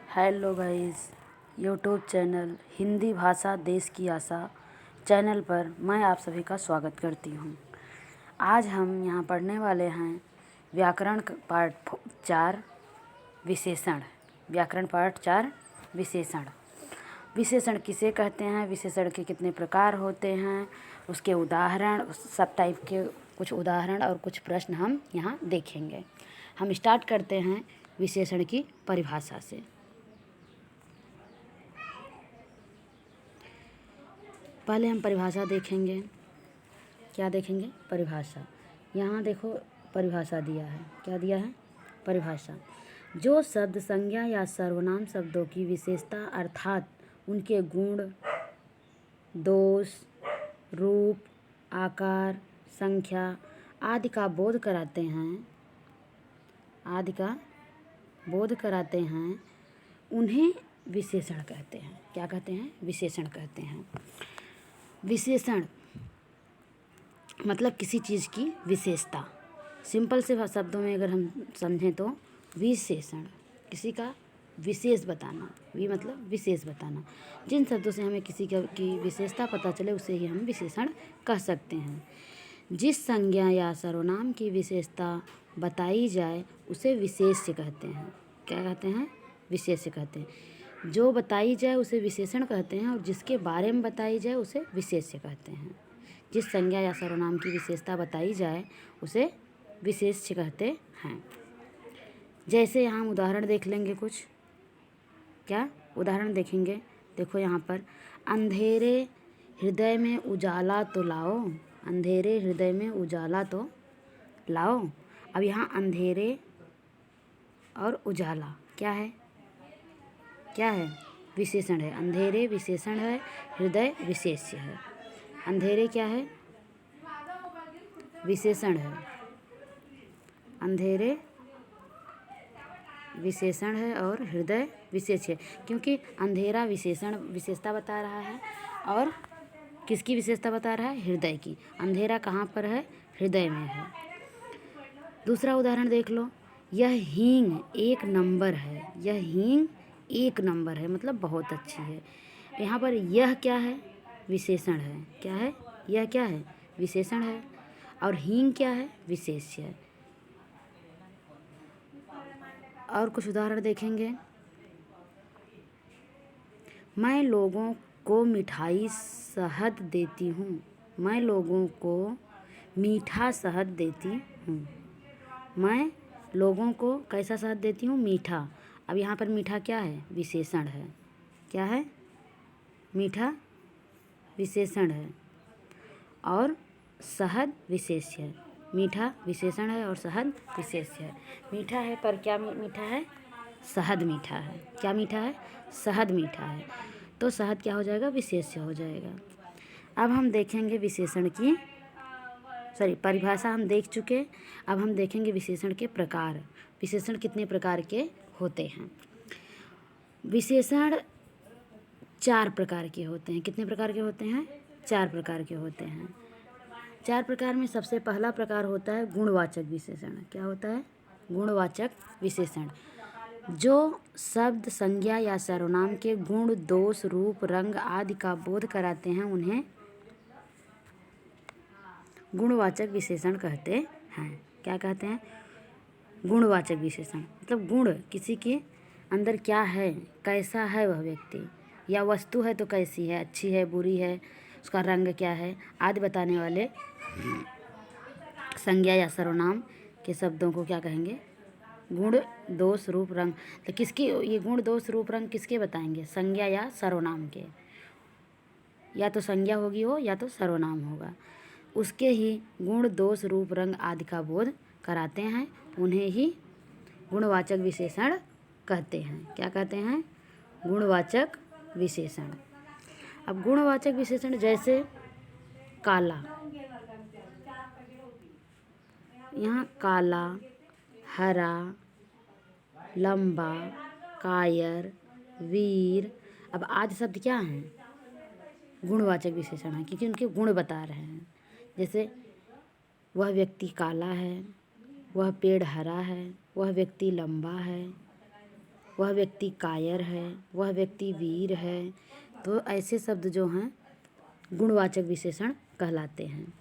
Hello guys, YouTube channel Hindi भाषा देश की आशा चैनल पर मैं आप सभी का स्वागत करती हूँ। आज हम यहाँ पढ़ने वाले हैं व्याकरण पार्ट 4 विशेषण। व्याकरण पार्ट 4 विशेषण। विशेषण किसे कहते हैं, विशेषण के कितने प्रकार होते हैं, उसके उदाहरण, सब टाइप के कुछ उदाहरण और कुछ प्रश्न हम यहाँ देखेंगे। हम स्टार्ट करते हैं विशेषण की परिभाषा से। पहले हम परिभाषा देखेंगे। क्या देखेंगे? परिभाषा। यहाँ देखो परिभाषा दिया है। क्या दिया है? परिभाषा। जो शब्द संज्ञा या सर्वनाम शब्दों की विशेषता अर्थात उनके गुण, दोष, रूप, आकार, संख्या आदि का बोध कराते हैं उन्हें विशेषण कहते हैं। क्या कहते हैं? विशेषण कहते हैं। विशेषण मतलब किसी चीज़ की विशेषता। सिंपल से शब्दों में अगर हम समझें तो विशेषण किसी का विशेष बताना। मतलब विशेष बताना। जिन शब्दों से हमें किसी की विशेषता पता चले उसे ही हम विशेषण कह सकते हैं। जिस संज्ञा या सर्वनाम की विशेषता बताई जाए उसे विशेष्य कहते हैं। क्या कहते हैं? विशेष्य कहते हैं। जो बताई जाए उसे विशेषण कहते हैं और जिसके बारे में बताई जाए उसे विशेष्य कहते हैं। जिस संज्ञा या सर्वनाम की विशेषता बताई जाए उसे विशेष्य कहते हैं। जैसे यहाँ हम उदाहरण देख लेंगे कुछ। क्या उदाहरण देखेंगे? देखो यहाँ पर, अंधेरे हृदय में उजाला तो लाओ। अंधेरे हृदय में उजाला तो लाओ। अब यहाँ अंधेरे और उजाला क्या है? क्या है? विशेषण है। अंधेरे विशेषण है, हृदय विशेष्य है। अंधेरे क्या है? विशेषण है। अंधेरे विशेषण है और हृदय विशेष्य है, क्योंकि अंधेरा विशेषता बता रहा है और किसकी विशेषता बता रहा है? हृदय की। अंधेरा कहाँ पर है? हृदय में है। दूसरा उदाहरण देख लो। यह हींग एक नंबर है। यह हींग एक नंबर है मतलब बहुत अच्छी है। यहाँ पर यह क्या है? विशेषण है। क्या है? यह क्या है? विशेषण है। और हींग क्या है? विशेष्य है। और कुछ उदाहरण देखेंगे। मैं लोगों को मिठाई शहद देती हूँ। मैं लोगों को मीठा शहद देती हूँ। मैं लोगों को कैसा शहद देती हूँ? मीठा। अब यहाँ पर मीठा क्या है? विशेषण है। क्या है? मीठा विशेषण है और शहद विशेष्य है। मीठा विशेषण है और शहद विशेष्य है। मीठा है पर क्या मीठा है? शहद मीठा है। क्या मीठा है? शहद मीठा है। तो शहद क्या हो जाएगा? विशेष्य हो जाएगा। अब हम देखेंगे विशेषण की परिभाषा हम देख चुके। अब हम देखेंगे विशेषण के प्रकार। विशेषण कितने प्रकार के होते हैं? विशेषण 4 प्रकार के होते हैं। कितने प्रकार के होते हैं? 4 प्रकार के होते हैं। 4 प्रकार में सबसे पहला प्रकार होता है गुणवाचक विशेषण। क्या होता है? गुणवाचक विशेषण। जो शब्द संज्ञा या सर्वनाम के गुण, दोष, रूप, रंग आदि का बोध कराते हैं उन्हें गुणवाचक विशेषण कहते हैं। क्या कहते हैं? गुणवाचक विशेषण मतलब गुण, किसी के अंदर क्या है, कैसा है वह व्यक्ति, या वस्तु है तो कैसी है, अच्छी है, बुरी है, उसका रंग क्या है आदि बताने वाले संज्ञा या सर्वनाम के शब्दों को क्या कहेंगे? गुण, दोष, रूप, रंग। तो किसके ये गुण, दोष, रूप, रंग किसके बताएंगे? संज्ञा या सर्वनाम के। या तो संज्ञा होगी हो या तो सर्वनाम होगा। उसके ही गुण, दोष, रूप, रंग आदि का बोध कराते हैं उन्हें ही गुणवाचक विशेषण कहते हैं। क्या कहते हैं? गुणवाचक विशेषण। अब गुणवाचक विशेषण जैसे काला, यहाँ काला, हरा, लंबा, कायर, वीर। अब आदि शब्द क्या हैं? गुणवाचक विशेषण है, क्योंकि उनके गुण बता रहे हैं। जैसे वह व्यक्ति काला है, वह पेड़ हरा है, वह व्यक्ति लंबा है, वह व्यक्ति कायर है, वह व्यक्ति वीर है। तो ऐसे शब्द जो हैं गुणवाचक विशेषण कहलाते हैं।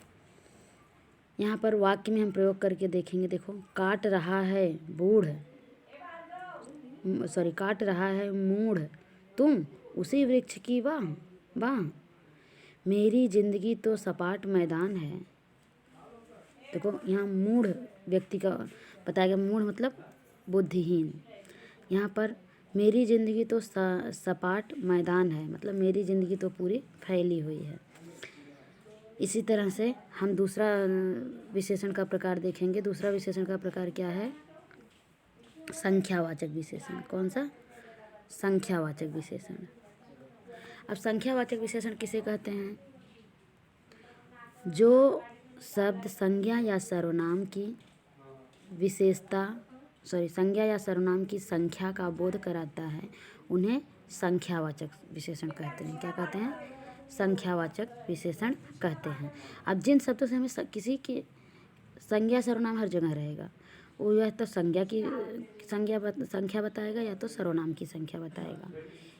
यहाँ पर वाक्य में हम प्रयोग करके देखेंगे। देखो, काट रहा है मूढ़ तुम उसी वृक्ष की बाह। मेरी जिंदगी तो सपाट मैदान है। देखो, यहाँ मूढ़ व्यक्ति का बताया गया। मूढ़ मतलब बुद्धिहीन। यहाँ पर मेरी ज़िंदगी तो सपाट मैदान है, मतलब मेरी ज़िंदगी तो पूरी फैली हुई है। इसी तरह से हम दूसरा विशेषण का प्रकार देखेंगे। दूसरा विशेषण का प्रकार क्या है? संख्यावाचक विशेषण। कौन सा? संख्यावाचक विशेषण। अब संख्यावाचक विशेषण किसे कहते हैं? जो शब्द संज्ञा या सर्वनाम की संज्ञा या सर्वनाम की संख्या का बोध कराता है, उन्हें संख्यावाचक विशेषण कहते हैं। क्या कहते हैं? संख्यावाचक विशेषण कहते हैं। अब जिन शब्दों से हमें किसी की संज्ञा सर्वनाम हर जगह रहेगा, वो या तो संख्या बताएगा या तो सर्वनाम की संख्या बताएगा।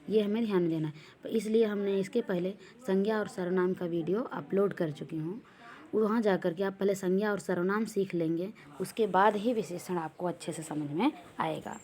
ये हमें ध्यान देना है। इसलिए हमने इसके पहले संज्ञा और सर्वनाम का वीडियो अपलोड कर चुकी हूँ। वहाँ जाकर के आप पहले संज्ञा और सर्वनाम सीख लेंगे, उसके बाद ही विशेषण आपको अच्छे से समझ में आएगा।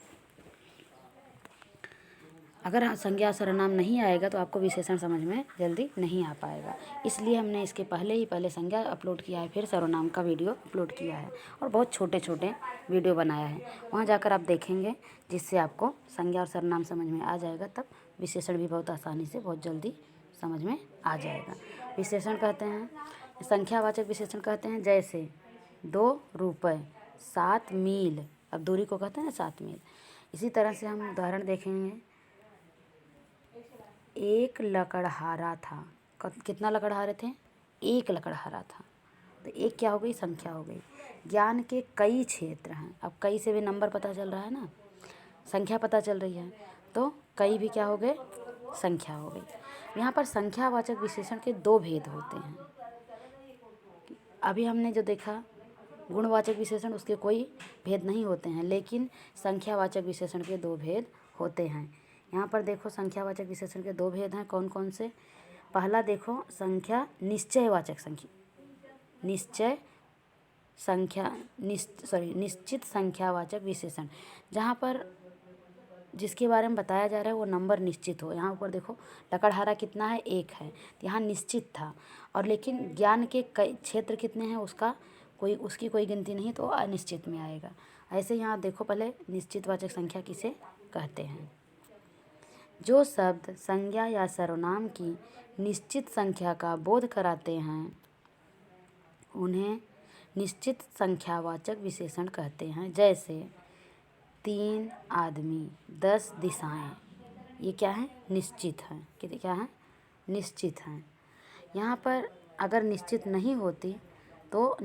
अगर संज्ञा सर्वनाम नहीं आएगा तो आपको विशेषण समझ में जल्दी नहीं आ पाएगा। इसलिए हमने इसके पहले संज्ञा अपलोड किया है, फिर सर्वनाम का वीडियो अपलोड किया है और बहुत छोटे छोटे वीडियो बनाया है। वहाँ जाकर आप देखेंगे, जिससे आपको संज्ञा और सर्वनाम समझ में आ जाएगा। तब विशेषण भी बहुत आसानी से बहुत जल्दी समझ में आ जाएगा। विशेषण कहते हैं, संख्यावाचक विशेषण कहते हैं, जैसे 2 रुपये, 7 मील। अब दूरी को कहते हैं ना 7 मील। इसी तरह से हम उदाहरण देखेंगे। एक लकड़हारा था। कितना लकड़हारे थे? एक लकड़हारा था। तो एक क्या हो गई? संख्या हो गई। ज्ञान के कई क्षेत्र हैं। अब कई से भी नंबर पता चल रहा है ना, संख्या पता चल रही है, तो कई भी क्या हो गए? संख्या हो गई। यहाँ पर संख्यावाचक विशेषण के 2 भेद होते हैं। अभी हमने जो देखा गुणवाचक विशेषण, उसके कोई भेद नहीं होते हैं, लेकिन संख्यावाचक विशेषण के 2 भेद होते हैं। यहाँ पर देखो, संख्यावाचक विशेषण के 2 भेद हैं। कौन कौन से? पहला देखो, निश्चित संख्यावाचक विशेषण, जहाँ पर जिसके बारे में बताया जा रहा है वो नंबर निश्चित हो। यहाँ ऊपर देखो, लकड़हारा कितना है? 1 है। तो यहाँ निश्चित था, और लेकिन ज्ञान के कई क्षेत्र कितने हैं उसकी कोई गिनती नहीं, तो अनिश्चित में आएगा। ऐसे यहाँ देखो, पहले निश्चितवाचक संख्या किसे कहते हैं? जो शब्द संज्ञा या सर्वनाम की निश्चित संख्या का बोध कराते हैं, उन्हें निश्चित संख्यावाचक विशेषण कहते हैं। जैसे 3 आदमी, 10 दिशाएं। ये क्या है? निश्चित है। क्या है? निश्चित हैं। यहाँ पर अगर निश्चित नहीं होती तो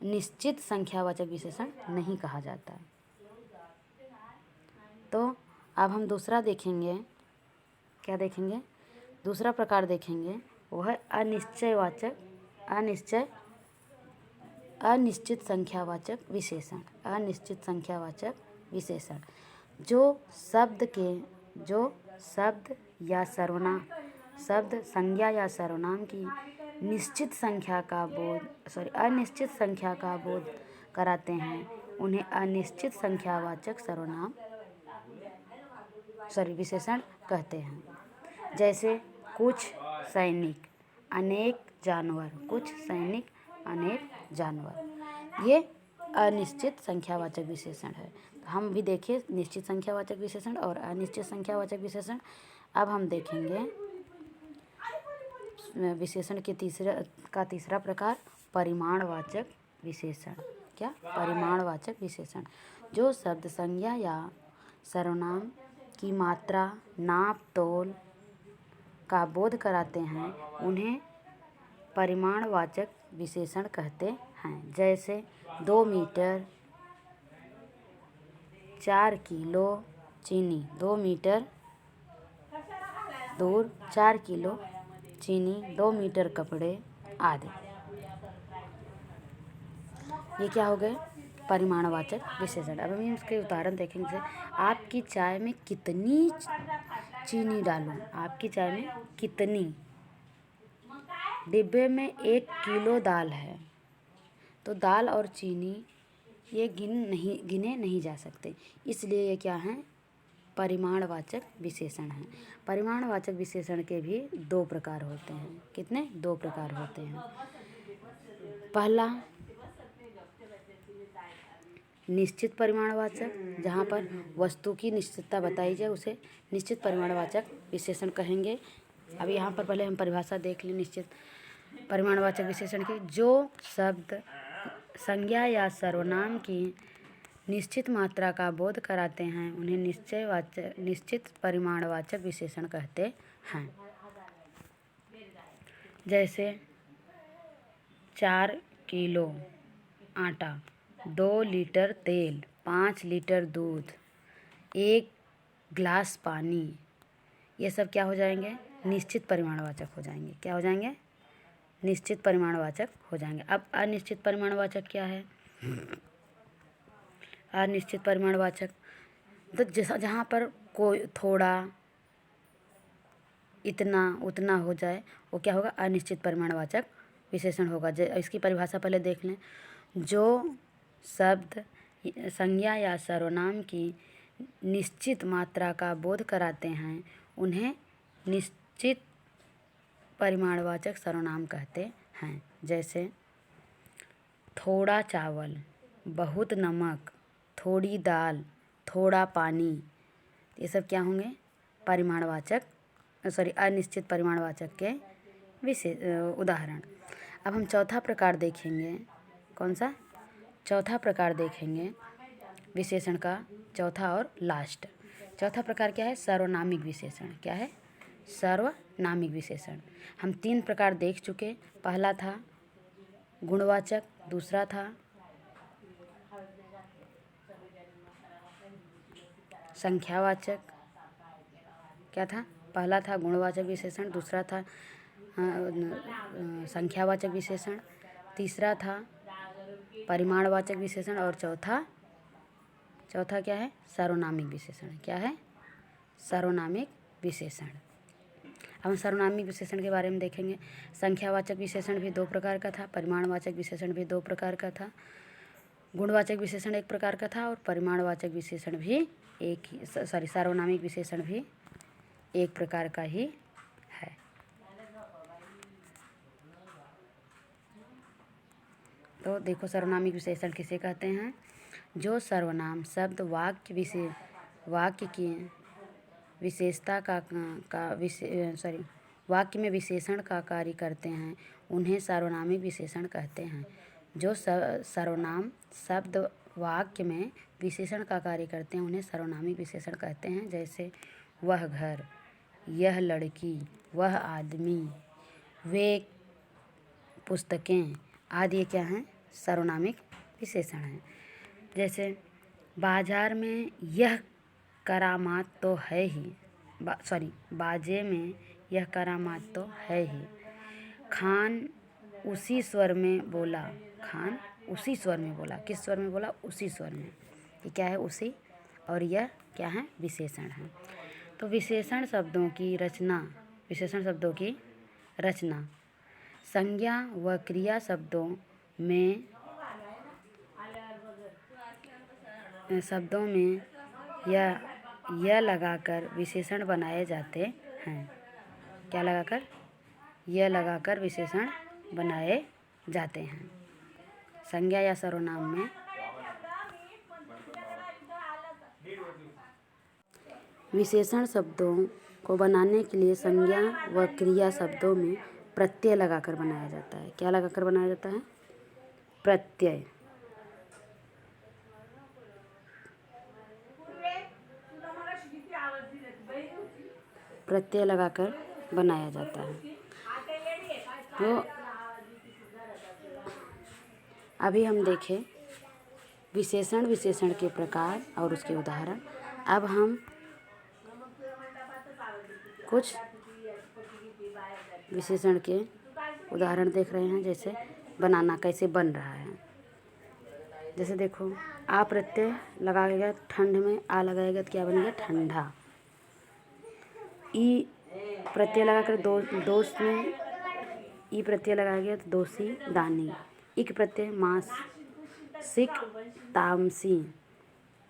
निश्चित संख्यावाचक विशेषण नहीं कहा जाता है। तो अब हम दूसरा देखेंगे। क्या देखेंगे? दूसरा प्रकार देखेंगे, वो है अनिश्चित संख्यावाचक विशेषण। अनिश्चित संख्यावाचक विशेषण जो शब्द संज्ञा या सर्वनाम की अनिश्चित संख्या का बोध कराते हैं, उन्हें अनिश्चित संख्यावाचक विशेषण कहते हैं। जैसे कुछ सैनिक, अनेक जानवर। कुछ सैनिक, अनेक जानवर, ये अनिश्चित संख्यावाचक विशेषण है। तो हम भी देखें निश्चित संख्यावाचक विशेषण और अनिश्चित संख्यावाचक विशेषण। अब हम देखेंगे विशेषण के तीसरा प्रकार, परिमाणवाचक विशेषण। क्या? परिमाणवाचक विशेषण जो शब्द संज्ञा या सर्वनाम की मात्रा, नाप तोल का बोध कराते हैं, उन्हें परिमाणवाचक विशेषण कहते हैं। जैसे 2 मीटर, 4 किलो चीनी। 2 मीटर दूर 4 किलो चीनी, 2 मीटर कपड़े आदि। ये क्या हो गए? परिमाणवाचक विशेषण। अब हम इसके उदाहरण देखेंगे। जैसे आपकी चाय में कितनी चीनी डालूं? आपकी चाय में कितनी? डिब्बे में 1 किलो दाल है। तो दाल और चीनी ये गिने नहीं जा सकते, इसलिए ये क्या हैं? परिमाणवाचक विशेषण हैं। परिमाणवाचक विशेषण के भी 2 प्रकार होते हैं। कितने? 2 प्रकार होते हैं। पहला निश्चित परिमाणवाचक, जहाँ पर वस्तु की निश्चितता बताई जाए उसे निश्चित परिमाणवाचक विशेषण कहेंगे। अब यहाँ पर पहले हम परिभाषा देख लें निश्चित परिमाणवाचक विशेषण की। जो शब्द संज्ञा या सर्वनाम की निश्चित मात्रा का बोध कराते हैं उन्हें निश्चित परिमाणवाचक विशेषण कहते हैं। जैसे 4 किलो आटा, 2 लीटर तेल, 5 लीटर दूध, 1 गिलास पानी, ये सब क्या हो जाएंगे? निश्चित परिमाणवाचक हो जाएंगे। क्या हो जाएंगे? निश्चित परिमाणवाचक हो जाएंगे। अब अनिश्चित परिमाणवाचक क्या है? अनिश्चित परिमाणवाचक तो जहाँ पर कोई थोड़ा, इतना, उतना हो जाए वो क्या होगा? अनिश्चित परिमाणवाचक विशेषण होगा। इसकी परिभाषा पहले देख लें। जो शब्द संज्ञा या सर्वनाम की निश्चित मात्रा का बोध कराते हैं उन्हें निश्चित परिमाणवाचक सर्वनाम कहते हैं। जैसे थोड़ा चावल, बहुत नमक, थोड़ी दाल, थोड़ा पानी, ये सब क्या होंगे? अनिश्चित परिमाणवाचक के उदाहरण। अब हम चौथा प्रकार देखेंगे। कौन सा? चौथा प्रकार देखेंगे विशेषण का, चौथा और लास्ट। चौथा प्रकार क्या है? सार्वनामिक विशेषण। क्या है? सार्वनामिक विशेषण। हम 3 प्रकार देख चुके। पहला था गुणवाचक, दूसरा था संख्यावाचक। क्या था? पहला था गुणवाचक विशेषण, दूसरा था संख्यावाचक विशेषण, तीसरा था परिमाणवाचक विशेषण और चौथा क्या है? सार्वनामिक विशेषण। क्या है? सार्वनामिक विशेषण। अब हम सार्वनामिक विशेषण के बारे में देखेंगे। संख्यावाचक विशेषण भी 2 प्रकार का था, परिमाणवाचक विशेषण भी 2 प्रकार का था, गुणवाचक विशेषण 1 प्रकार का था और परिमाणवाचक विशेषण भी सार्वनामिक विशेषण भी 1 प्रकार का ही है। तो देखो सार्वनामिक विशेषण किसे कहते हैं? जो सर्वनाम शब्द वाक्य की विशेषता वाक्य में विशेषण का कार्य करते हैं उन्हें सार्वनामिक विशेषण कहते हैं। जो सर्वनाम शब्द वाक्य में विशेषण का कार्य करते हैं उन्हें सार्वनामिक विशेषण कहते हैं। जैसे वह घर, यह लड़की, वह आदमी, वे पुस्तकें आदि ये क्या हैं? सार्वनामिक विशेषण हैं। जैसे बाजार में यह करामात तो है ही, बाजे में यह करामात तो है ही। खान उसी स्वर में बोला, खान उसी स्वर में बोला। किस स्वर में बोला? उसी स्वर में। ये क्या है? उसी। और यह क्या है? विशेषण है। तो विशेषण शब्दों की रचना संज्ञा व क्रिया शब्दों में यह लगाकर विशेषण बनाए जाते हैं। क्या लगाकर? यह लगाकर विशेषण बनाए जाते हैं। संज्ञा या सर्वनाम में विशेषण शब्दों को बनाने के लिए संज्ञा व क्रिया शब्दों में प्रत्यय लगाकर बनाया जाता है। क्या लगाकर बनाया जाता है? प्रत्यय। प्रत्यय लगाकर बनाया जाता है। तो अभी हम देखें विशेषण के प्रकार और उसके उदाहरण। अब हम कुछ विशेषण के उदाहरण देख रहे हैं। जैसे बनाना कैसे बन रहा है। जैसे देखो, आ प्रत्यय लगाएगा ठंड में, आ लगाएगा तो क्या बन गया ठंडा। ई प्रत्यय लगाकर दोष में ई प्रत्यय लगाया गया तो दोषी दानी। इक प्रत्यय मास सिक तामसी।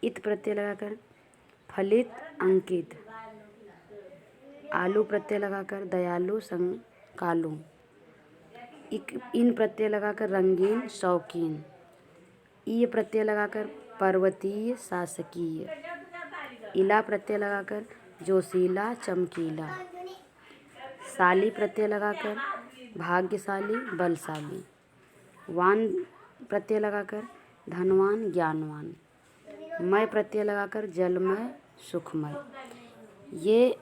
इत प्रत्यय लगाकर फलित अंकित। आलू प्रत्यय लगाकर दयालु संकालू। इन प्रत्यय लगाकर रंगीन शौकीन। ई प्रत्यय लगाकर पर्वतीय शासकीय। इला प्रत्यय लगाकर जोशीला चमकीला। शाली प्रत्यय लगाकर भाग्यशाली बलशाली। वान प्रत्यय लगाकर धनवान ज्ञानवान। मय प्रत्यय लगाकर जलमय सुखमय। ये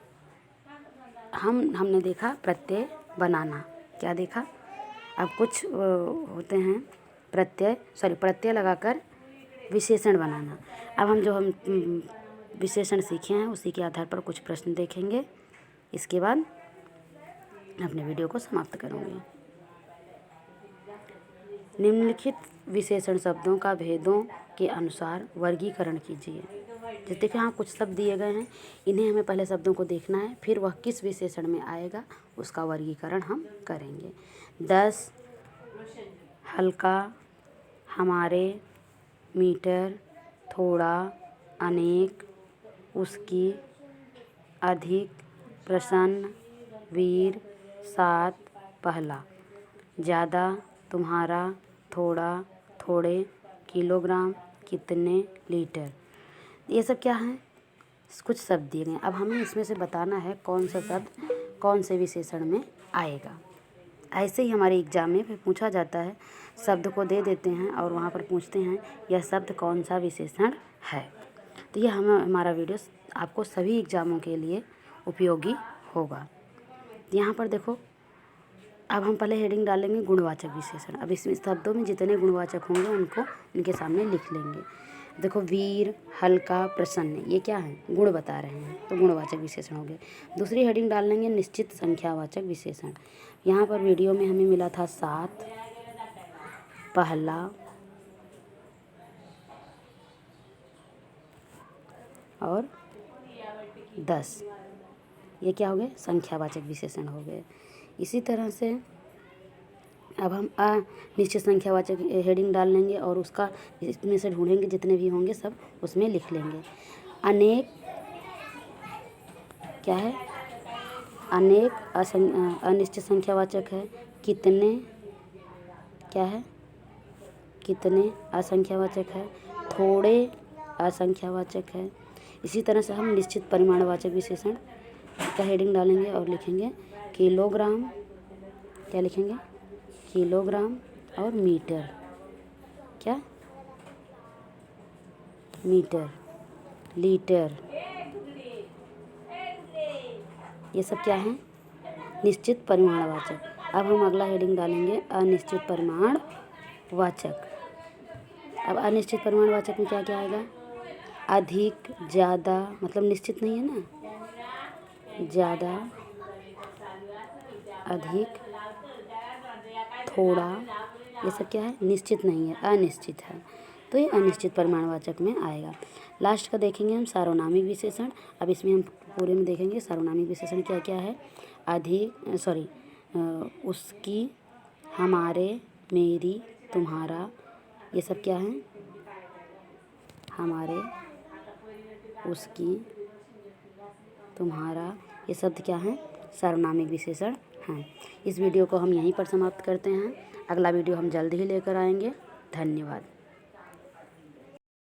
हमने देखा प्रत्यय बनाना। क्या देखा? अब कुछ होते हैं प्रत्यय लगाकर विशेषण बनाना। अब हम विशेषण सीखे हैं उसी के आधार पर कुछ प्रश्न देखेंगे। इसके बाद अपने वीडियो को समाप्त करूँगी। निम्नलिखित विशेषण शब्दों का भेदों के अनुसार वर्गीकरण कीजिए। जैसे देखिए, हाँ कुछ शब्द दिए गए हैं, इन्हें हमें पहले शब्दों को देखना है, फिर वह किस विशेषण में आएगा उसका वर्गीकरण हम करेंगे। 10 हल्का, हमारे, मीटर, थोड़ा, अनेक, उसकी, अधिक, प्रसन्न, वीर, 7, पहला, ज़्यादा, तुम्हारा, थोड़ा, थोड़े, किलोग्राम, कितने, लीटर। ये सब क्या है? कुछ शब्द दिए गए। अब हमें इसमें से बताना है कौन सा शब्द कौन से विशेषण में आएगा। ऐसे ही हमारे एग्जाम में पूछा जाता है, शब्द को दे देते हैं और वहाँ पर पूछते हैं यह शब्द कौन सा विशेषण है। तो ये हमारा वीडियो आपको सभी एग्जामों के लिए उपयोगी होगा। यहाँ पर देखो, अब हम पहले हेडिंग डालेंगे गुणवाचक विशेषण। अब इसमें शब्दों में जितने गुणवाचक होंगे उनको इनके सामने लिख लेंगे। देखो, वीर, हल्का, प्रसन्न, ये क्या है? गुण बता रहे हैं, तो गुणवाचक विशेषण हो गए। दूसरी हेडिंग डाल लेंगे निश्चित संख्यावाचक विशेषण। यहाँ पर वीडियो में हमें मिला था 7, पहला और 10। ये क्या हो गए? संख्यावाचक विशेषण हो गए। इसी तरह से अब हम निश्चित संख्यावाचक हेडिंग डाल लेंगे और उसका इसमें से ढूंढेंगे, जितने भी होंगे सब उसमें लिख लेंगे। अनेक क्या है? अनेक अनिश्चित संख्यावाचक है। कितने क्या है? कितने असंख्यावाचक है। थोड़े असंख्यावाचक है। इसी तरह से हम निश्चित परिमाणवाचक विशेषण का हेडिंग डालेंगे और लिखेंगे किलोग्राम। क्या लिखेंगे? किलोग्राम और मीटर। क्या? Metre, litre. ये सब क्या है? निश्चित परिमाणवाचक। अब हम अगला हेडिंग डालेंगे अनिश्चित परिमाणवाचक। अब अनिश्चित परिमाणवाचक में क्या क्या आएगा? अधिक, ज़्यादा, मतलब निश्चित नहीं है ना, ज़्यादा, अधिक, थोड़ा, ये सब क्या है? निश्चित नहीं है, अनिश्चित है, तो ये अनिश्चित परिमाणवाचक में आएगा। लास्ट का देखेंगे हम सार्वनामिक विशेषण। अब इसमें हम पूरे में देखेंगे सार्वनामिक विशेषण क्या क्या है। उसकी, हमारे, मेरी, तुम्हारा, ये सब क्या है? हमारे, उसकी, तुम्हारा, ये शब्द क्या है? सार्वनामिक विशेषण हैं। इस वीडियो को हम यहीं पर समाप्त करते हैं। अगला वीडियो हम जल्द ही लेकर आएंगे। धन्यवाद।